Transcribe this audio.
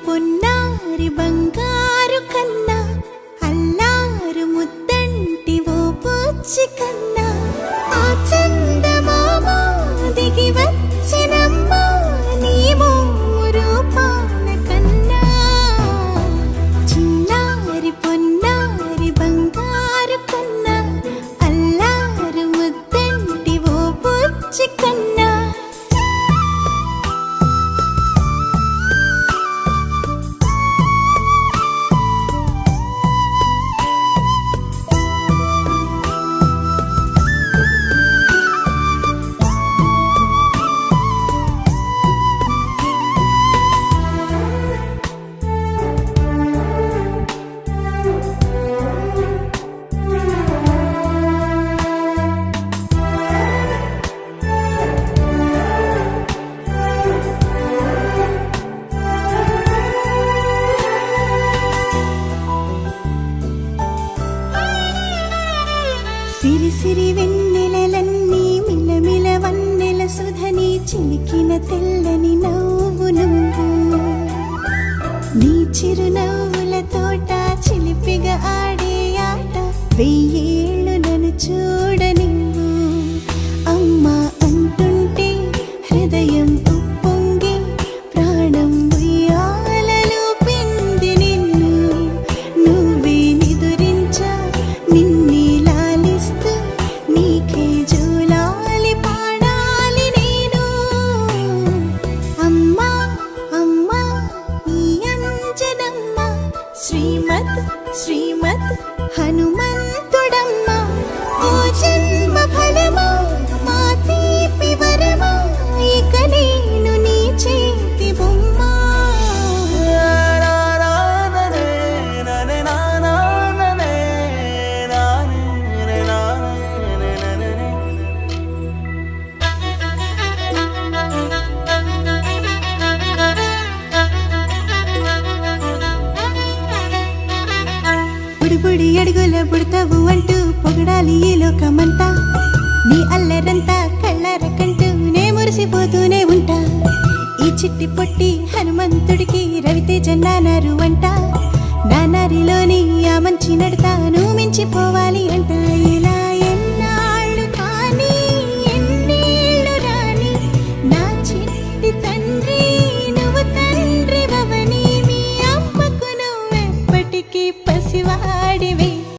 పొన్నారి బంగారు కన్నా అల్లారు ముద్దంటి ఓ పుచ్చి కన్నా ఆ చందమామ దిగి వచ్చినమ్మ నీ రూపాన కన్నా చిన్నారి పొన్నారి బంగారు కన్నా అల్లారు ముద్దంటి ఓ పుచ్చి కన్నా సిరి సిరి వెన్నెలలన్నీ మిలమిల వన్నెల సుధని చిలికిన తెల్లని నవ్వు నువ్వు నీ చిరునవ్వుల తోట చిలిపిగా ఆడే ఆట వెయ్యేళ్ళు నన్ను చూడ నువ్వు అమ్మా అంటుంటే హృదయం ఉప్పొంగి ప్రాణం ఉయ్యాలలో పిండి నిన్ను నువ్వే నిదురించా నిన్నే నీకే జోలాలి పాడాలి నేను అమ్మా అమ్మా ఈ అంజనమ్మ శ్రీమత్ శ్రీమత్ హనుమంతుడమ్మ ఓ జన్మ ఫలమా మా తీపి వరమా ఇక నేను నీ చేతి బొమ్మ బుడి అడుగుల బుడతావు అంటూ పొగడాలి ఈ లోకమంతా నీ అల్లరంతా కళ్ళరకంటూ నే మురిసిపోతూనే ఉంటా ఈ చిట్టి పొట్టి హనుమంతుడికి రవితేజ నానారు అంట నానారిలోని ఆ మంచి నడతాను మించిపోవాలి అంట